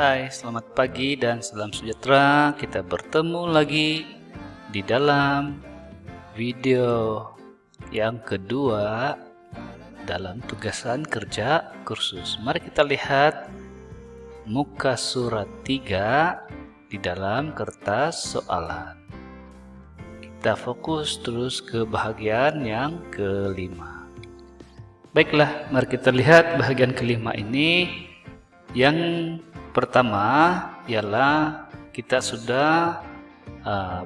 Hai, selamat pagi dan salam sejahtera. Kita bertemu lagi di dalam video yang kedua dalam tugasan kerja kursus. Mari kita lihat muka surat 3 di dalam kertas soalan. Kita fokus terus ke bahagian yang kelima. Baiklah, mari kita lihat bahagian kelima ini. Yang pertama ialah kita sudah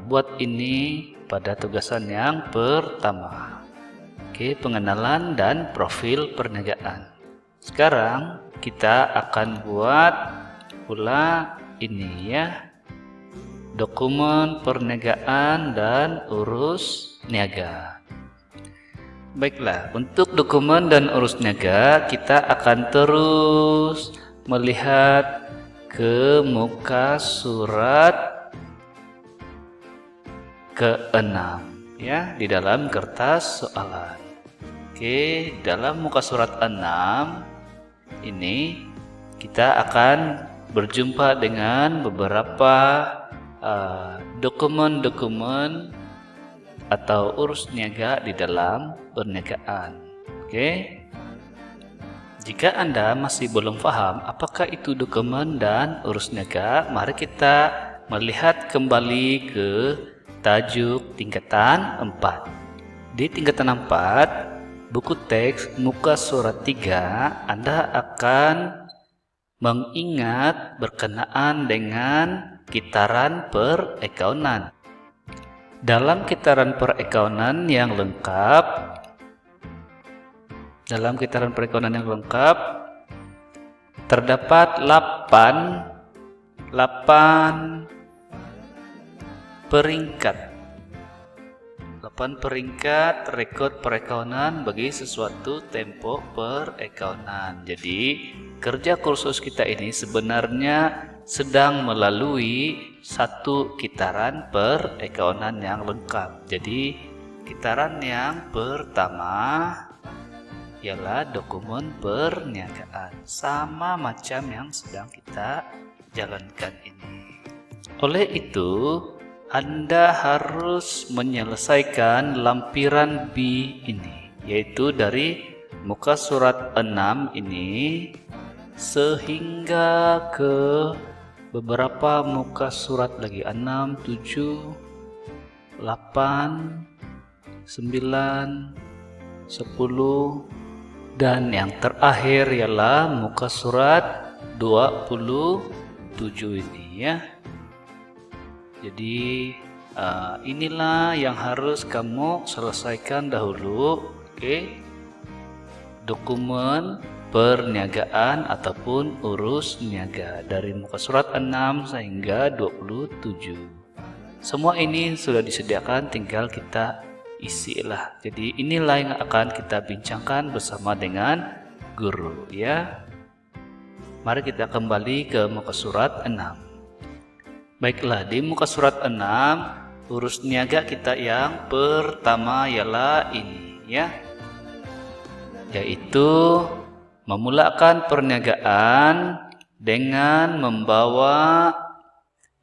buat ini pada tugasan yang pertama. Oke, pengenalan dan profil perniagaan. Sekarang kita akan buat pula ini ya, dokumen perniagaan dan urus niaga. Baiklah, untuk dokumen dan urus niaga kita akan terus melihat ke muka surat ke-6 ya di dalam kertas soalan. Oke, dalam muka surat 6 ini kita akan berjumpa dengan beberapa dokumen-dokumen atau urus niaga di dalam perniagaan. Oke. Jika Anda masih belum paham apakah itu dokumen dan urus niaga, mari kita melihat kembali ke tajuk tingkatan 4. Di tingkatan 4, buku teks muka surat 3, Anda akan mengingat berkenaan dengan kitaran perakaunan. Dalam kitaran perakaunan yang lengkap, terdapat 8 peringkat rekod perakaunan bagi sesuatu tempo perakaunan. Jadi kerja kursus kita ini sebenarnya sedang melalui satu kitaran perakaunan yang lengkap. Jadi kitaran yang pertama ialah dokumen perniagaan, sama macam yang sedang kita jalankan ini. Oleh itu, Anda harus menyelesaikan lampiran B ini, yaitu dari muka surat 6 ini sehingga ke beberapa muka surat lagi, 6, 7, 8, 9, 10, dan yang terakhir ialah muka surat 27 ini ya. Jadi inilah yang harus kamu selesaikan dahulu. Oke. Dokumen perniagaan ataupun urus niaga dari muka surat 6 sehingga 27. Semua ini sudah disediakan, tinggal kita isilah. Jadi inilah yang akan kita bincangkan bersama dengan guru ya. Mari kita kembali ke muka surat 6. Baiklah, di muka surat 6 urus niaga kita yang pertama ialah ini ya, yaitu memulakan perniagaan dengan membawa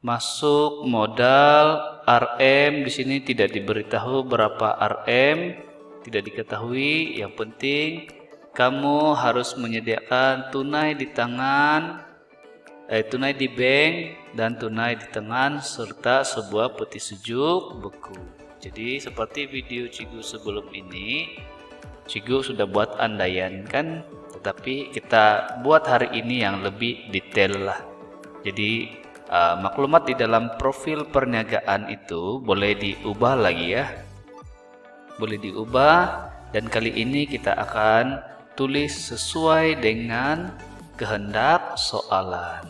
masuk modal RM. Di sini tidak diberitahu berapa RM, tidak diketahui. Yang penting kamu harus menyediakan tunai di tangan, tunai di bank dan tunai di tangan, serta sebuah peti sejuk buku. Jadi seperti video Cigu sebelum ini, Cigu sudah buat andaian kan, tetapi kita buat hari ini yang lebih detail lah. Jadi maklumat di dalam profil perniagaan itu boleh diubah lagi ya, boleh diubah, dan kali ini kita akan tulis sesuai dengan kehendak soalan.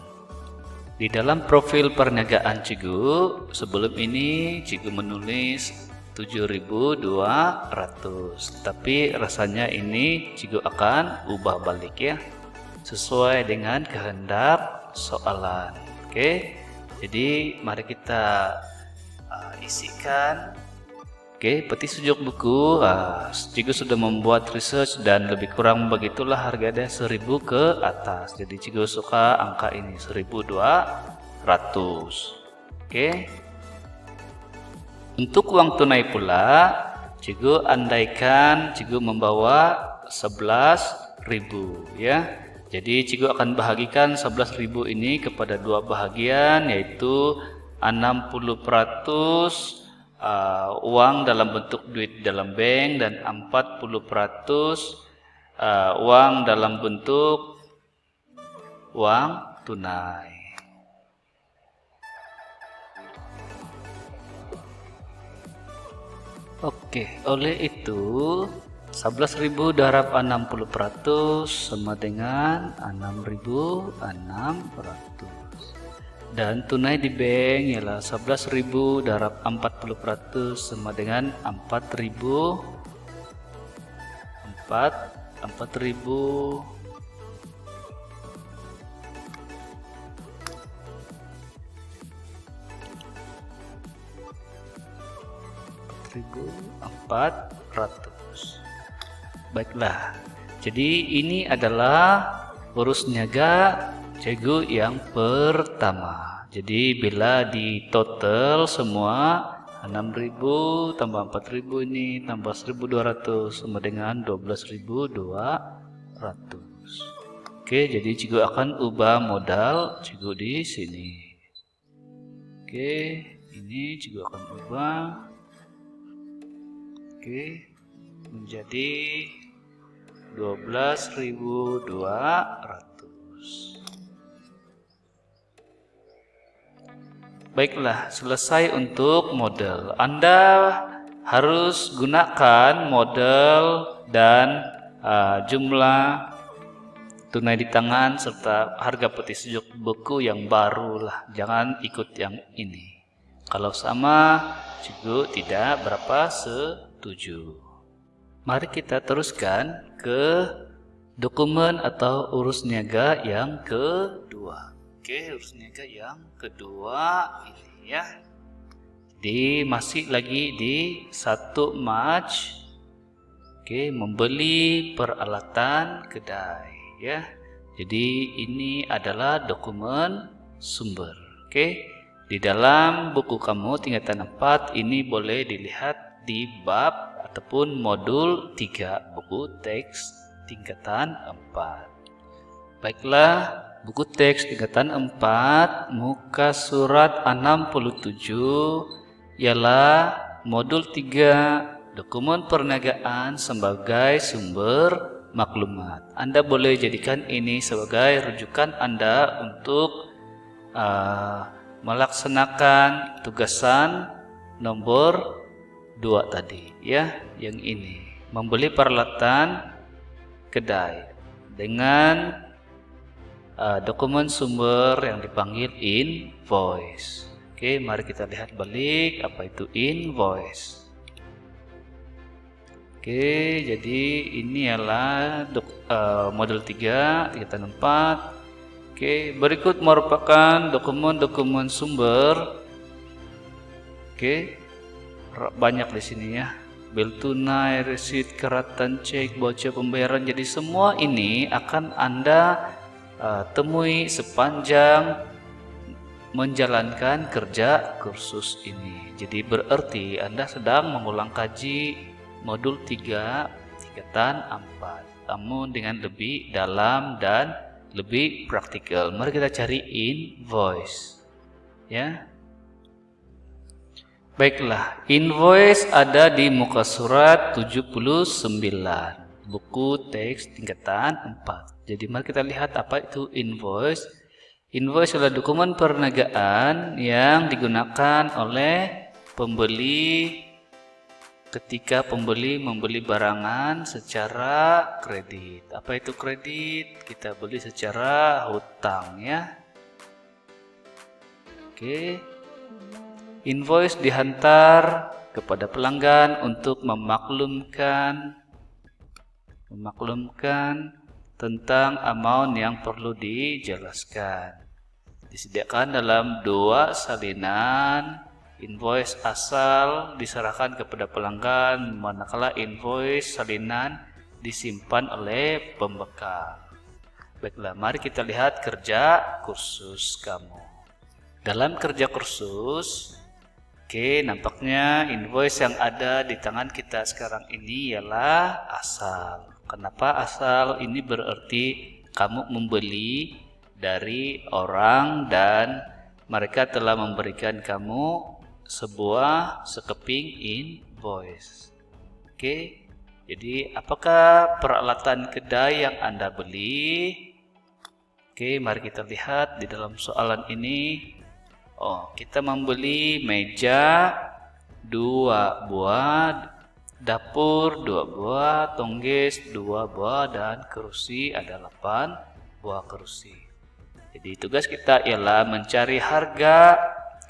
Di dalam profil perniagaan Cigu sebelum ini Cigu menulis 7.200, tapi rasanya ini Cigu akan ubah balik ya, sesuai dengan kehendak soalan. Oke, jadi mari kita isikan Oke, peti sujok buku, Cigu sudah membuat research dan lebih kurang begitulah harganya 1000 ke atas. Jadi Cigu suka angka ini 1200. Oke. Untuk uang tunai pula, Cigu andaikan Cigu membawa 11.000 ya. Jadi Cigu akan bahagikan 11.000 ini kepada dua bahagian, yaitu 60% uang dalam bentuk duit dalam bank dan 40% uang dalam bentuk uang tunai. Oke, oleh itu 11.000 darab 60% sama dengan 6.600. Dan tunai di bank ialah 11.000 darab 40% sama dengan 4.000 4.400. Baiklah, jadi ini adalah urus niaga Cigu yang pertama. Jadi bila di total semua 6.000 tambah 4.000 ini tambah 1.200 sama dengan 12.200. Oke, jadi Cigu akan ubah modal Cigu di sini. Oke, ini Cigu akan ubah. Oke, menjadi 12.200. Baiklah, selesai untuk modal. Anda harus gunakan modal dan jumlah tunai di tangan serta harga peti sujok buku yang baru lah. Jangan ikut yang ini. Kalau sama, Cigu tidak berapa setuju. Mari kita teruskan ke dokumen atau urus niaga yang kedua. Oke, urus niaga yang kedua ini ya. Jadi masih lagi di 1 Mac. Oke, membeli peralatan kedai ya. Jadi ini adalah dokumen sumber. Oke. Di dalam buku kamu tingkatan 4 ini boleh dilihat di bab ataupun modul 3 buku teks tingkatan 4. Baiklah, buku teks tingkatan 4 muka surat 67 ialah modul 3 dokumen perniagaan sebagai sumber maklumat. Anda boleh jadikan ini sebagai rujukan Anda untuk melaksanakan tugasan nomor 2 tadi ya, yang ini membeli peralatan kedai dengan dokumen sumber yang dipanggil invoice. Oke, mari kita lihat balik apa itu invoice. Oke, jadi ini adalah model 3 tingkatan 4. Oke, berikut merupakan dokumen-dokumen sumber. Oke, banyak di sini ya. Bil tunai, resit, keratan, cek, voucher pembayaran. Jadi semua ini akan Anda temui sepanjang menjalankan kerja kursus ini. Jadi berarti Anda sedang mengulang kaji modul 3 tingkatan 4, namun dengan lebih dalam dan lebih praktikal. Mari kita cari invoice ya. Baiklah, invoice ada di muka surat 79 buku teks tingkatan 4. Jadi mari kita lihat apa itu invoice. Invoice adalah dokumen perniagaan yang digunakan oleh pembeli ketika pembeli membeli barangan secara kredit. Apa itu kredit? Kita beli secara hutang ya. Oke. Invoice dihantar kepada pelanggan untuk memaklumkan tentang amount yang perlu dijelaskan. Disediakan dalam 2 salinan Invoice asal diserahkan kepada pelanggan, manakala invoice salinan disimpan oleh pembekal. Baiklah, mari kita lihat kerja kursus kamu. Dalam kerja kursus, nampaknya invoice yang ada di tangan kita sekarang ini ialah asal. Kenapa asal? Ini berarti kamu membeli dari orang dan mereka telah memberikan kamu sebuah sekeping invoice. Jadi apakah peralatan kedai yang Anda beli? Mari kita lihat di dalam soalan ini. Kita membeli meja 2 buah, dapur 2 buah, tongges 2 buah, dan kursi ada 8 buah kursi. Jadi tugas kita ialah mencari harga,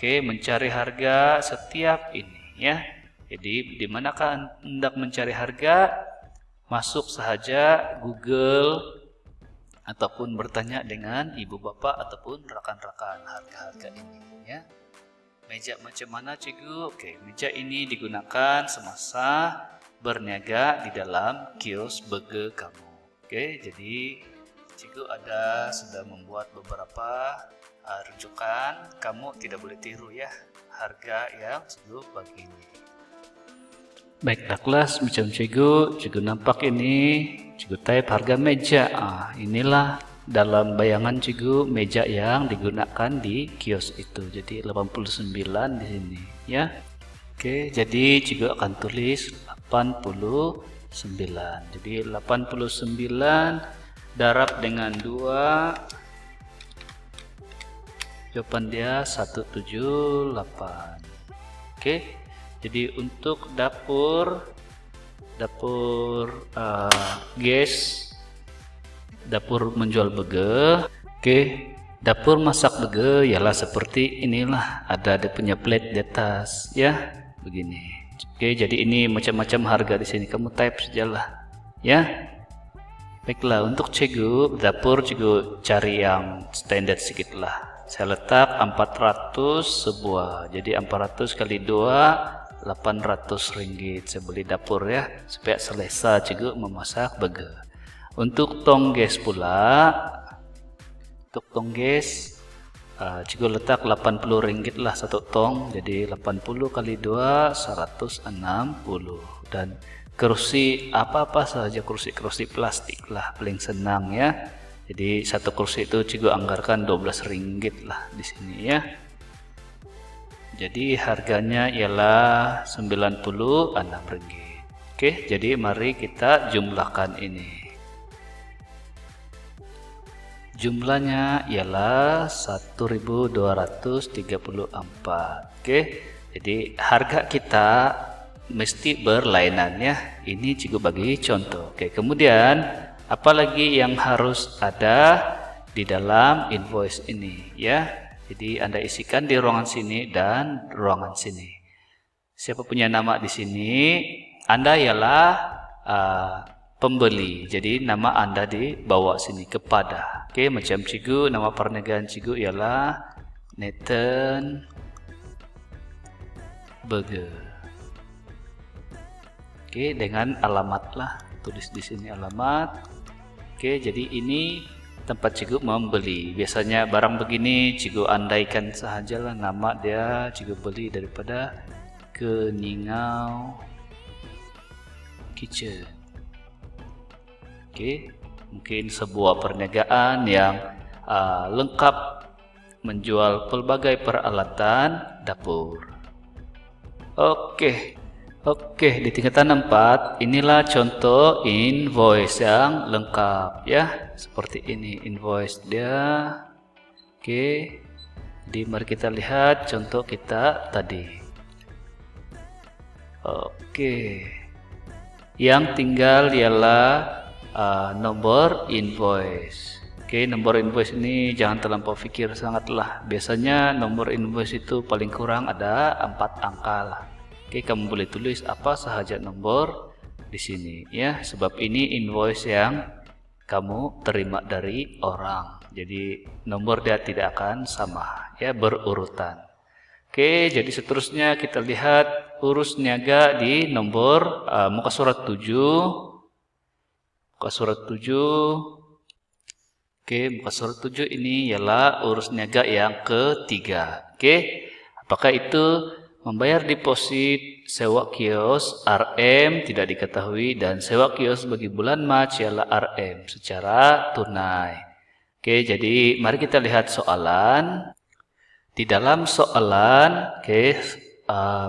mencari harga setiap ini ya. Jadi di manakah hendak mencari harga? Masuk saja Google ataupun bertanya dengan ibu bapak ataupun rekan-rekan harga-harga ini ya. Meja macam mana cikgu? Meja ini digunakan semasa berniaga di dalam kios burger kamu. Jadi cikgu sudah membuat beberapa rujukan, kamu tidak boleh tiru ya harga yang cikgu bagi ini. Baiklah kelas, macam cikgu nampak ini, cikgu type harga meja. Inilah dalam bayangan cikgu meja yang digunakan di kios itu. Jadi 89 di sini ya. Jadi cikgu akan tulis 89. Jadi 89 darab dengan 2, jawaban dia 178. Jadi untuk dapur gas, dapur menjual burger, dapur masak burger ialah seperti inilah, ada punya plate di atas ya, begini. Jadi ini macam-macam harga di sini, kamu type sajalah ya. Baiklah, untuk cikgu dapur cikgu cari yang standar sedikit lah. Saya letak 400 sebuah, jadi 400 kali 2 800 ringgit. Saya beli dapur ya, supaya selesa cikgu memasak burger. Untuk tongges pula, untuk tongges cikgu letak 80 ringgit lah satu tong, jadi 80 kali 2 160. Dan kursi apa-apa saja, kursi plastik lah paling senang ya. Jadi satu kursi itu cikgu anggarkan 12 ringgit lah di sini ya. Jadi harganya ialah 96 ringgit. Jadi mari kita jumlahkan ini. Jumlahnya ialah 1234. Jadi harga kita mesti berlainan ya. Ini cikgu bagi contoh. Kemudian apalagi yang harus ada di dalam invoice ini ya. Jadi Anda isikan di ruangan sini dan ruangan sini. Siapa punya nama di sini? Anda ialah pembeli. Jadi nama Anda dibawa sini kepada. Macam cikgu, nama perniagaan cikgu ialah Nathan Burger. Dengan alamat lah, tulis di sini alamat. Jadi ini tempat cikgu membeli. Biasanya barang begini cikgu andaikan sahajalah nama dia cikgu beli daripada Keningau Kitchen. Mungkin sebuah perniagaan yang lengkap menjual pelbagai peralatan dapur. Di tingkatan 4 inilah contoh invoice yang lengkap ya, seperti ini invoice dia. Jadi mari kita lihat contoh kita tadi. Yang tinggal ialah nomor invoice. Nomor invoice ini jangan terlampau pikir sangatlah. Biasanya nomor invoice itu paling kurang ada 4 angka lah. Kamu boleh tulis apa sahaja nomor di sini ya, sebab ini invoice yang kamu terima dari orang. Jadi nomor dia tidak akan sama ya, berurutan. Oke, jadi seterusnya kita lihat urus niaga di nomor muka surat 7. Muka surat 7. Oke, muka surat 7 ini ialah urus niaga yang ketiga. Oke, apakah itu membayar deposit, sewa kios, RM tidak diketahui, dan sewa kios bagi bulan Mac ialah RM secara tunai. Oke, jadi mari kita lihat soalan. Di dalam soalan,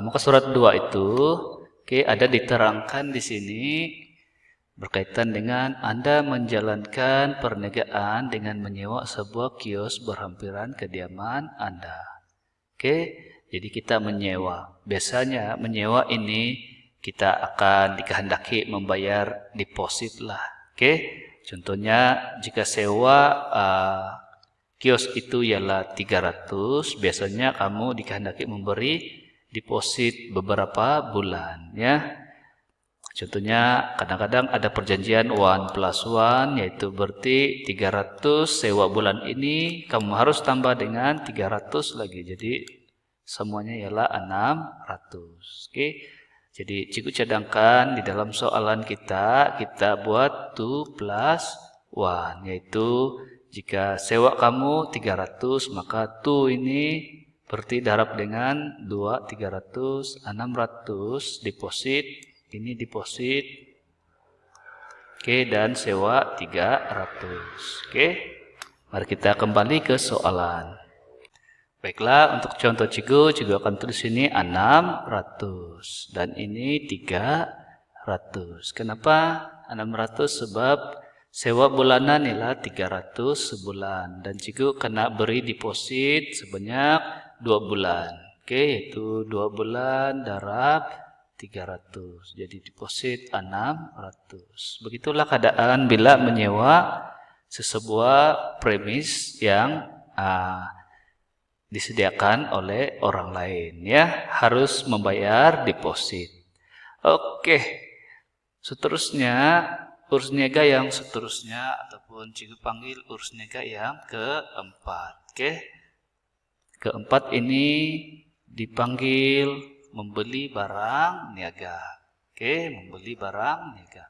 muka surat 2 itu, ada diterangkan di sini berkaitan dengan Anda menjalankan perniagaan dengan menyewa sebuah kios berhampiran kediaman Anda. Jadi kita menyewa. Biasanya menyewa ini kita akan dikehendaki membayar deposit lah. Contohnya jika sewa kios itu ialah 300, biasanya kamu dikehendaki memberi deposit beberapa bulan, ya. Contohnya kadang-kadang ada perjanjian 1+1, yaitu berarti 300 sewa bulan ini kamu harus tambah dengan 300 lagi. Jadi semuanya ialah 600. Jadi cikgu cadangkan di dalam soalan kita buat 2+1, yaitu jika sewa kamu 300 maka 2 ini berarti darab dengan 2, 300, 600 deposit. Ini deposit, dan sewa 300. Mari kita kembali ke soalan. Baiklah, untuk contoh cikgu akan tulis ini 600 dan ini 300. Kenapa 600? Sebab sewa bulanan ialah 300 sebulan dan cikgu kena beri deposit sebanyak 2 bulan. Yaitu 2 bulan darab 300, jadi deposit 600. Begitulah keadaan bila menyewa sesebuah premis yang disediakan oleh orang lain, ya, harus membayar deposit. Seterusnya urus niaga yang seterusnya ataupun cikgu panggil urus niaga yang keempat. Keempat ini dipanggil membeli barang niaga. Membeli barang niaga.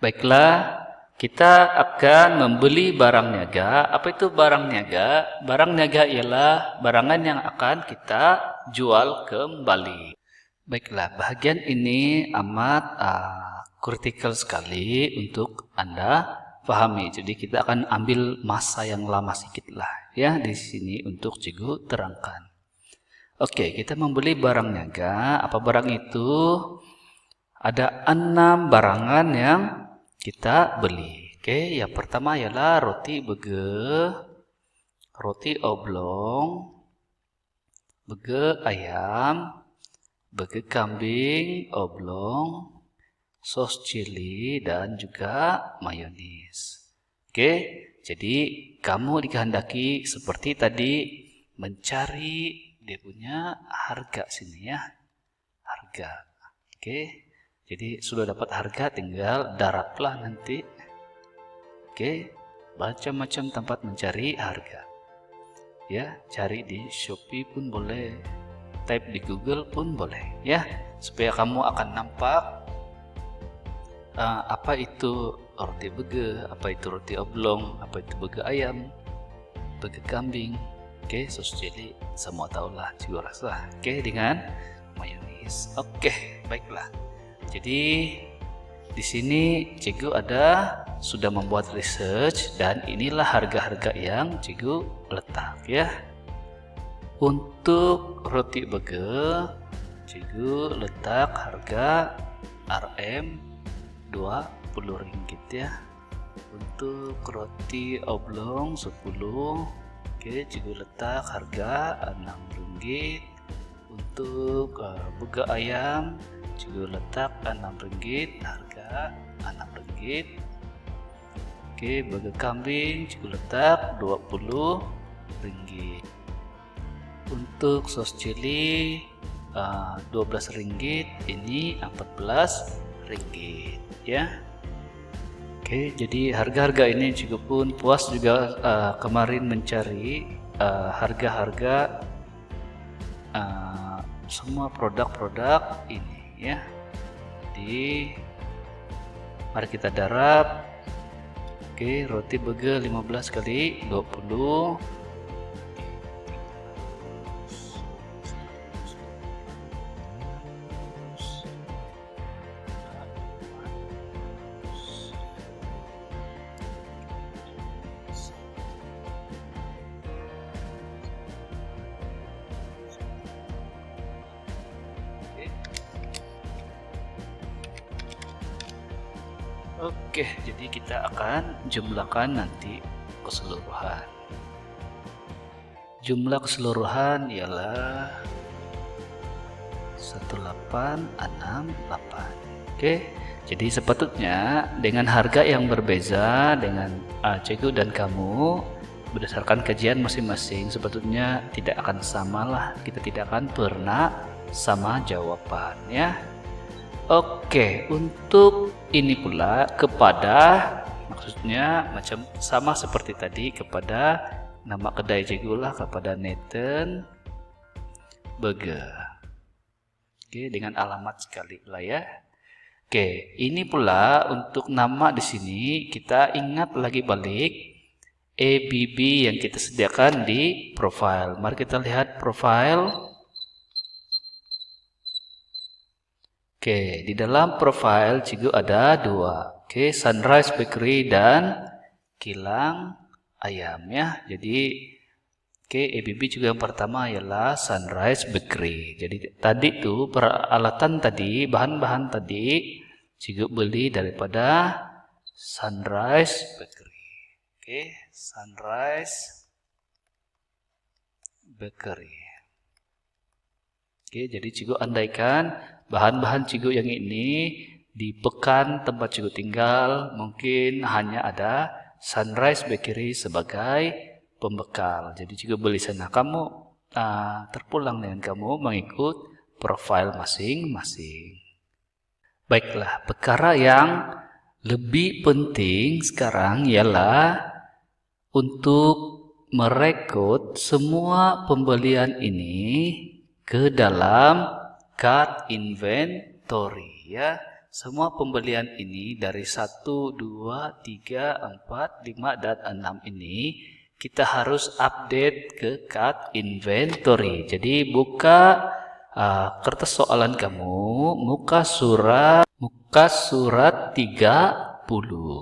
Baiklah, kita akan membeli barang niaga. Apa itu barang niaga? Barang niaga ialah barangan yang akan kita jual kembali. Baiklah, bahagian ini amat kritikal sekali untuk Anda pahami. Jadi kita akan ambil masa yang lama sedikit lah, ya, di sini untuk cikgu terangkan. Kita membeli barang niaga. Apa barang itu? Ada 6 barangan yang kita beli. Yang pertama ialah roti bege, roti oblong, bege ayam, bege kambing oblong, sos cili, dan juga mayonis. Jadi kamu dikehendaki seperti tadi mencari dia punya harga sini, ya, harga. Jadi sudah dapat harga, tinggal darablah nanti. Macam-macam tempat mencari harga, ya, cari di Shopee pun boleh, type di Google pun boleh, ya, supaya kamu akan nampak apa itu roti bege, apa itu roti oblong, apa itu bege ayam, bege kambing, sos cili, semua tahulah cikgu rasa. Dengan mayonis. Baiklah. Jadi di sini cikgu sudah membuat research dan inilah harga-harga yang cikgu letak, ya. Untuk roti bege cikgu letak harga RM Rp20, ya. Untuk roti oblong 10, cikgu letak harga Rp6. Untuk bege ayam cikgu letak Rp6, harga Rp6. Bege kambing cikgu letak Rp20. Untuk sos cili Rp12, ini Rp14, ya. Jadi harga-harga ini cikgu pun puas juga kemarin mencari harga-harga semua produk-produk ini ya. Jadi mari kita darab. Oke, roti burger 15 kali 20. Oke, jadi kita akan jumlahkan nanti keseluruhan. Jumlah keseluruhan ialah 1868. Oke, jadi sepatutnya dengan harga yang berbeza dengan cikgu dan kamu berdasarkan kajian masing-masing sepatutnya tidak akan samalah. Kita tidak akan pernah sama jawabannya. Oke, untuk ini pula kepada, maksudnya macam sama seperti tadi, kepada nama kedai cikgu lah, kepada Nathan Burger. Oke, dengan alamat sekali lah ya. Oke, ini pula untuk nama di sini kita ingat lagi balik ABB yang kita sediakan di profile. Mari kita lihat profile. Oke, di dalam profile cikgu ada dua. Oke, Sunrise Bakery dan Kilang Ayam ya. Jadi ABB juga yang pertama ialah Sunrise Bakery. Jadi tadi tuh peralatan tadi, bahan-bahan tadi cikgu beli daripada Sunrise Bakery. Oke, Sunrise Bakery. Oke, jadi cikgu andaikan bahan-bahan cikgu yang ini di pekan tempat cikgu tinggal mungkin hanya ada Sunrise Bakery sebagai pembekal. Jadi cikgu beli sana. Kamu terpulang dengan kamu mengikut profil masing-masing. Baiklah, perkara yang lebih penting sekarang ialah untuk merekrut semua pembelian ini ke dalam cart inventory ya. Semua pembelian ini dari 1, 2, 3, 4, 5 dan 6 ini kita harus update ke cart inventory. Jadi buka kertas soalan kamu, muka surat 30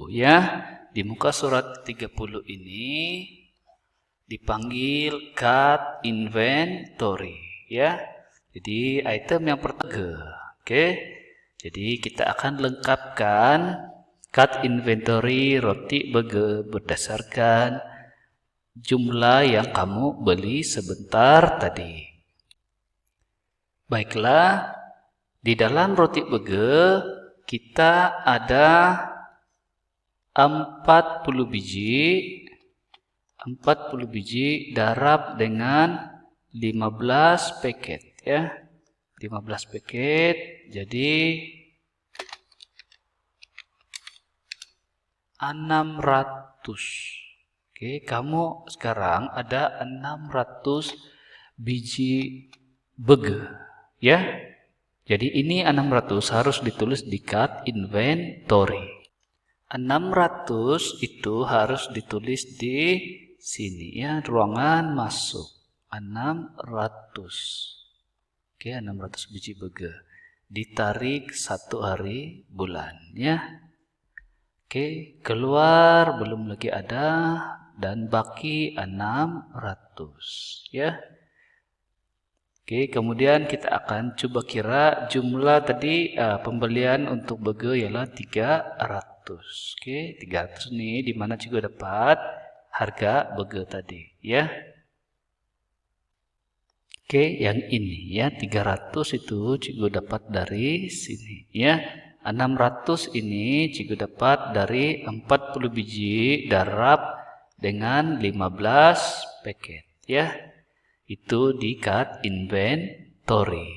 ya. Di muka surat 30 ini dipanggil cart inventory ya. Jadi item yang pertama, oke. Jadi kita akan lengkapkan cart inventory roti burger berdasarkan jumlah yang kamu beli sebentar tadi. Baiklah, di dalam roti burger kita ada 40 biji darab dengan 15 paket ya. 15 paket jadi 600. Oke, kamu sekarang ada 600 biji burger ya. Jadi ini 600 harus ditulis di cart inventory. 600 itu harus ditulis di sini ya, ruangan masuk. 600. Oke, 600 biji burger. Ditarik 1 hari bulan ya. Oke, keluar belum lagi ada dan baki 600 ya. Oke, kemudian kita akan coba kira jumlah tadi pembelian untuk burger ialah 300. Oke, 300 ini dimana juga dapat harga burger tadi ya. Oke, yang ini ya 300 itu cikgu dapat dari sini ya. 600 ini cikgu dapat dari 40 biji darab dengan 15 paket ya. Itu di cart inventory.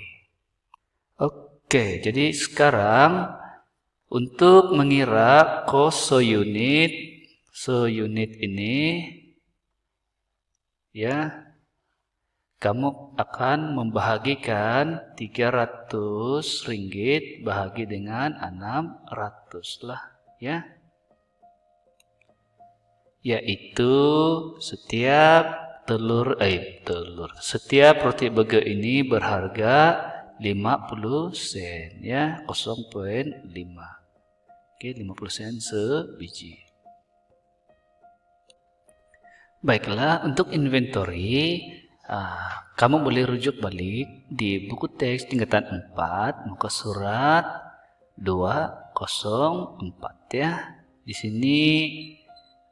Oke, jadi sekarang untuk mengira cost unit ini ya, kamu akan membahagikan 300 ringgit bahagi dengan 600 lah, ya. Yaitu setiap setiap roti burger ini berharga 50 sen, ya, 0,5. Oke, 50 sen sebiji. Baiklah, untuk inventory, kamu boleh rujuk balik di buku teks tingkatan 4, muka surat 204, ya. Di sini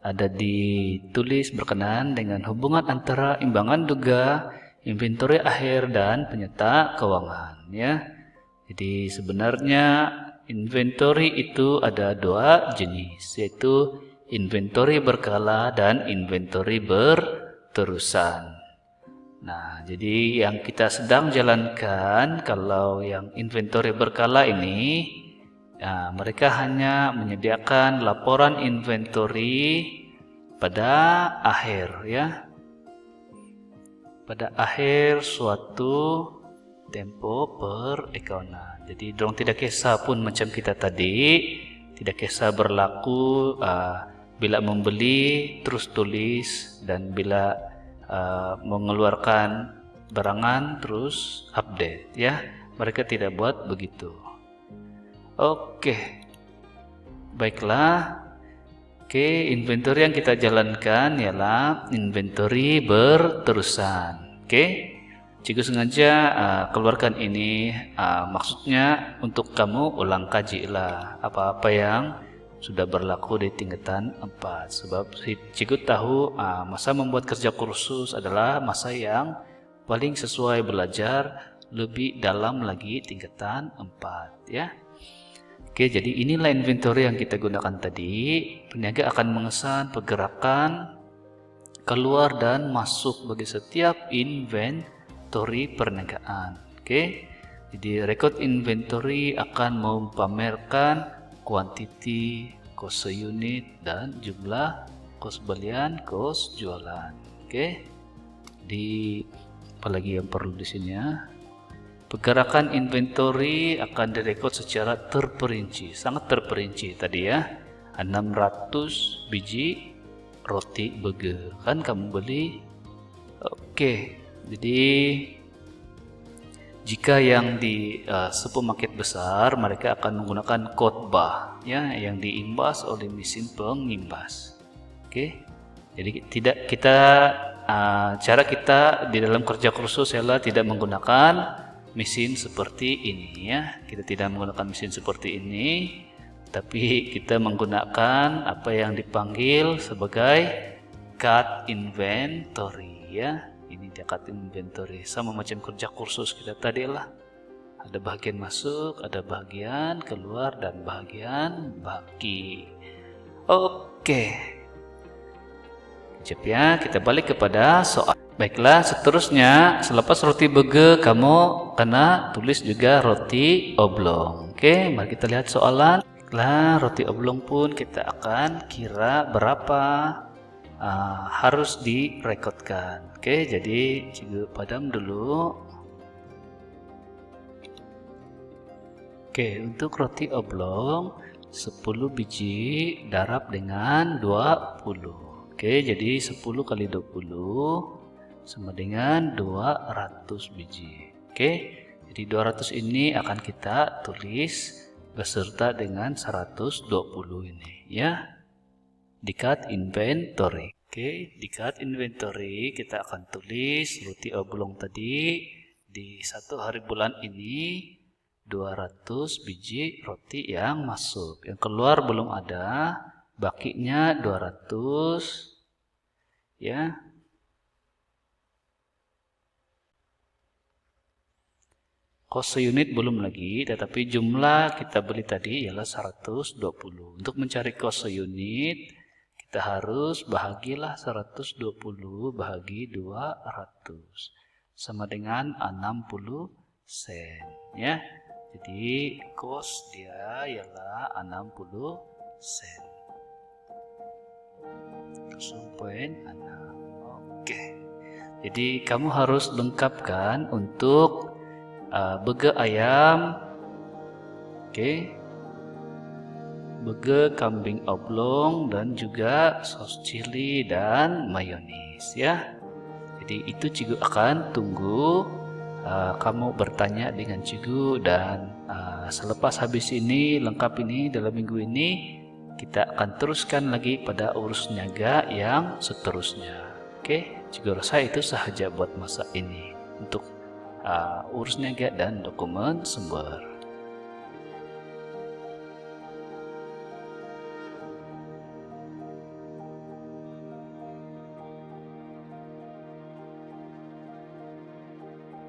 ada ditulis berkenaan dengan hubungan antara imbangan duga, inventory akhir, dan penyata keuangan, ya. Jadi sebenarnya inventory itu ada dua jenis, yaitu inventory berkala dan inventory berterusan. Nah, jadi yang kita sedang jalankan kalau yang inventory berkala ini, mereka hanya menyediakan laporan inventory pada akhir, ya. Pada akhir suatu tempo perakaunan. Jadi dorong tidak kisah pun macam kita tadi, tidak kisah berlaku bila membeli terus tulis, dan bila mengeluarkan barangan terus update, ya. Mereka tidak buat begitu. Oke, baiklah. Oke, inventory yang kita jalankan ialah inventory berterusan. Oke, cikgu sengaja keluarkan ini, maksudnya untuk kamu ulang kaji lah apa-apa yang sudah berlaku di tingkatan 4. Sebab cikgu tahu masa membuat kerja kursus adalah masa yang paling sesuai belajar lebih dalam lagi tingkatan 4, ya. Oke, jadi inilah inventory yang kita gunakan tadi. Peniaga akan mengesan pergerakan keluar dan masuk bagi setiap inventory perniagaan. Oke, jadi record inventory akan mempamerkan kuantiti, kos unit, dan jumlah kos belian, kos jualan. Oke, di apalagi yang perlu di sini, ya. Pergerakan inventory akan direkod secara terperinci, sangat terperinci tadi, ya. 600 biji roti burger kan kamu beli. Oke, jadi jika yang di supermarket besar, mereka akan menggunakan khotbah, ya, yang diimbas oleh mesin pengimbas. Oke, jadi cara kita di dalam kerja kursus ialah tidak menggunakan mesin seperti ini, ya. Kita tidak menggunakan mesin seperti ini, tapi kita menggunakan apa yang dipanggil sebagai cut inventory, ya. Ini dia cut inventory, sama macam kerja kursus kita tadi lah. Ada bagian masuk, ada bagian keluar, dan bagian bagi. Oke, kejap, ya, kita balik kepada soal. Baiklah, seterusnya selepas roti burger kamu kena tulis juga roti oblong. Oke, mari kita lihat soalan. Baiklah, roti oblong pun kita akan kira berapa harus direkodkan. Oke, jadi cikgu padam dulu. Oke, untuk roti oblong 10 biji darab dengan 20. Oke, jadi 10 kali 20 sama dengan 200 biji. Oke, jadi 200 ini akan kita tulis beserta dengan 120 ini, ya. Di cut inventory. Oke, di cut inventory kita akan tulis roti oblong tadi di 1 hari bulan ini 200 biji roti yang masuk. Yang keluar belum ada, bakinya 200, ya. Kos unit belum lagi, tetapi jumlah kita beli tadi ialah 120. Untuk mencari kos unit, kita harus bahagilah 120 bahagi 200. Sama dengan 60 sen, ya. Jadi kos dia ialah 60 sen. 0,6. Oke. Jadi kamu harus lengkapkan untuk bege ayam, bege kambing oblong, dan juga saus chili dan mayonis ya. Jadi itu Cigu akan tunggu kamu bertanya dengan Cigu, dan selepas habis ini, lengkap ini dalam minggu ini, kita akan teruskan lagi pada urus niaga yang seterusnya. Cigu rasa itu sahaja buat masa ini untuk urus niaga dan dokumen sumber.